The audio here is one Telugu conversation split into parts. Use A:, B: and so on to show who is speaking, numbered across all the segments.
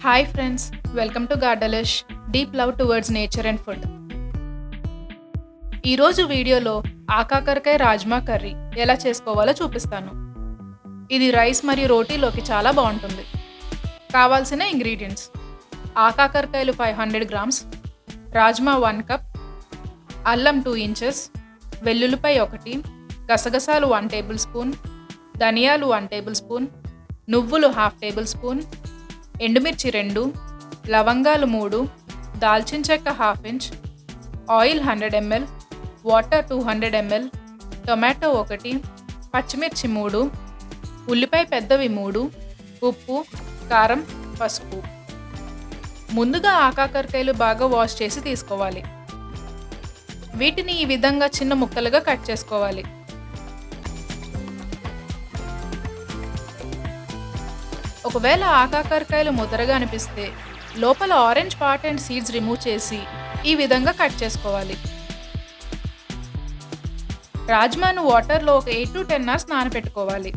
A: హాయ్ ఫ్రెండ్స్, వెల్కమ్ టు గార్డలిష్ deep love towards nature and food. ఈరోజు వీడియోలో ఆకాకరకాయ రాజ్మా కర్రీ ఎలా చేసుకోవాలో చూపిస్తాను. ఇది రైస్ మరియు రోటీలోకి చాలా బాగుంటుంది. కావాల్సిన ఇంగ్రీడియంట్స్: ఆకాకరకాయలు 500 గ్రామ్స్, రాజ్మా 1 కప్, అల్లం 2 ఇంచెస్, వెల్లుల్లిపాయ 1, గసగసాలు 1 టేబుల్ స్పూన్, ధనియాలు 1 టేబుల్ స్పూన్, నువ్వులు 1/2 టేబుల్ స్పూన్, ఎండుమిర్చి 2, లవంగాలు 3, దాల్చిన చెక్క 1/2 inch, oil 100 ml, water 200 ml, tomato 1, పచ్చిమిర్చి 3, ఉల్లిపాయ పెద్దవి 3, ఉప్పు, కారం, పసుపు. ముందుగా ఆకాకరకాయలు బాగా వాష్ చేసి తీసుకోవాలి. వీటిని ఈ విధంగా చిన్న ముక్కలుగా కట్ చేసుకోవాలి. ఒకవేళ ఆకాకరకాయలు ముదరగా అనిపిస్తే లోపల orange part and seeds remove చేసి ఈ విధంగా కట్ చేసుకోవాలి. రాజ్మాను వాటర్లో ఒక 8 to 10 అవర్స్ నానబెట్టుకోవాలి.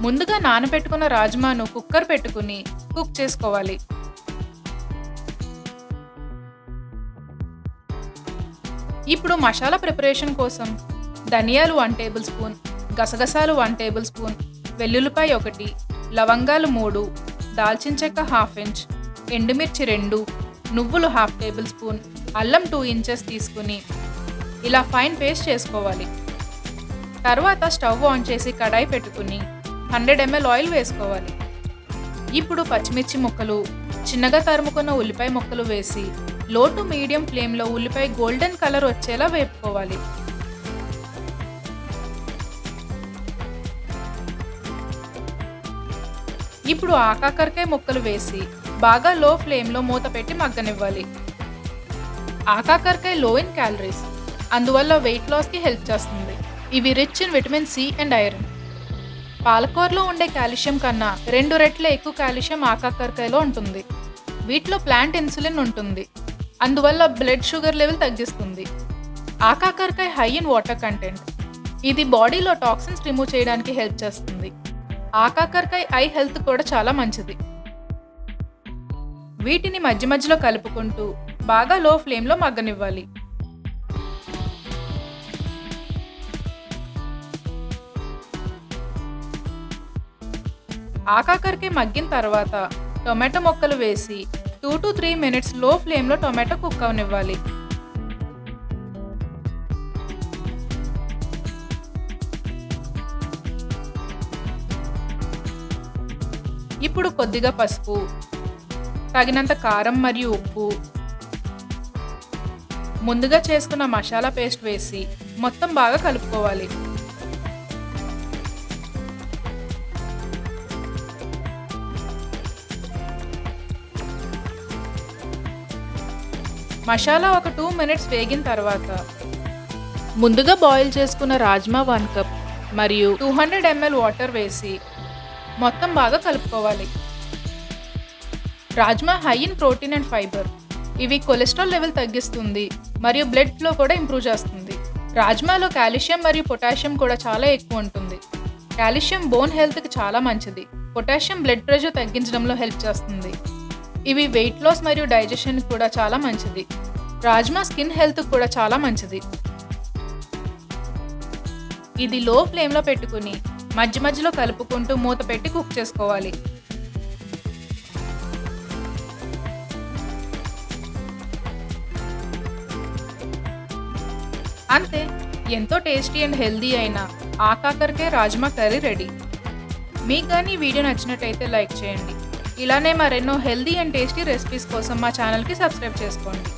A: ముందుగా నానబెట్టుకున్న రాజ్మాను కుక్కర్ పెట్టుకుని కుక్ చేసుకోవాలి. ఇప్పుడు మసాలా ప్రిపరేషన్ కోసం ధనియాలు 1 టేబుల్ స్పూన్, గసగసాలు 1 టేబుల్ స్పూన్, వెల్లుల్లిపాయ 1, లవంగాలు 3, దాల్చిన చెక్క 1/2 ఇంచ్, ఎండుమిర్చి 2, నువ్వులు 1/2 టేబుల్ స్పూన్, అల్లం 2 ఇంచెస్ తీసుకుని ఇలా ఫైన్ పేస్ట్ చేసుకోవాలి. తర్వాత స్టవ్ ఆన్ చేసి కడాయి పెట్టుకుని 100 ml ఆయిల్ వేసుకోవాలి. ఇప్పుడు పచ్చిమిర్చి ముక్కలు, చిన్నగా తరుముకున్న ఉల్లిపాయ ముక్కలు వేసి లో టు మీడియం ఫ్లేమ్లో ఉల్లిపాయ గోల్డెన్ కలర్ వచ్చేలా వేపుకోవాలి. ఇప్పుడు ఆకాకరకాయ ముక్కలు వేసి బాగా లో ఫ్లేమ్లో మూత పెట్టి మగ్గనివ్వాలి. ఆకాకరకాయ లో ఇన్ క్యాలరీస్, అందువల్ల వెయిట్ లాస్కి హెల్ప్ చేస్తుంది. ఇవి rich in vitamin C and iron. పాలకూరలో ఉండే కాల్షియం కన్నా 2 రెట్ల ఎక్కువ కాల్షియం ఆకాకరకాయలో ఉంటుంది. వీటిలో ప్లాంట్ ఇన్సులిన్ ఉంటుంది, అందువల్ల బ్లడ్ షుగర్ లెవెల్ తగ్గిస్తుంది. ఆకాకరకాయ హై ఇన్ వాటర్ కంటెంట్. ఇది బాడీలో టాక్సిన్స్ రిమూవ్ చేయడానికి హెల్ప్ చేస్తుంది. ఆకాకరకాయ ఐ హెల్త్ కూడా చాలా మంచిది. వీటిని మధ్య మధ్యలో కలుపుకుంటూ బాగా లో ఫ్లేమ్లో మగ్గనివ్వాలి. ఆకాకరకాయ మగ్గిన తర్వాత టొమాటో ముక్కలు వేసి 2 to 3 minutes లో ఫ్లేమ్లో టొమాటో కుక్ అవనివ్వాలి. ఇప్పుడు కొద్దిగా పసుపు, తగినంత కారం మరియు ఉప్పు, ముందుగా చేసుకున్న మసాలా పేస్ట్ వేసి మొత్తం బాగా కలుపుకోవాలి. మసాలా ఒక 2 minutes వేగిన తర్వాత ముందుగా బాయిల్ చేసుకున్న రాజ్మా 1 కప్ మరియు 200 ml వాటర్ వేసి మొత్తం బాగా కలుపుకోవాలి. Rajma high in protein and fibre. ఇవి కొలెస్ట్రాల్ లెవెల్ తగ్గిస్తుంది మరియు బ్లడ్ ఫ్లో కూడా ఇంప్రూవ్ చేస్తుంది. రాజ్మాలో కాల్షియం మరియు పొటాషియం కూడా చాలా ఎక్కువ ఉంటుంది. కాల్షియం బోన్ హెల్త్కి చాలా మంచిది. పొటాషియం బ్లడ్ ప్రెషర్ తగ్గించడంలో హెల్ప్ చేస్తుంది. ఇవి వెయిట్ లాస్ మరియు డైజెషన్ కూడా చాలా మంచిది. రాజ్మా స్కిన్ హెల్త్ కూడా చాలా మంచిది. ఇది లో ఫ్లేమ్లో పెట్టుకుని మధ్య మధ్యలో కలుపుకుంటూ మూత పెట్టి కుక్ చేసుకోవాలి. అంతే, ఎంతో టేస్టీ అండ్ హెల్దీ అయిన ఆకాకరకాయ రాజ్మా కర్రీ రెడీ. మీకు కానీ ఈ వీడియో నచ్చినట్టయితే లైక్ చేయండి. ఇలానే మరెన్నో హెల్దీ అండ్ టేస్టీ రెసిపీస్ కోసం మా ఛానల్కి సబ్స్క్రైబ్ చేసుకోండి.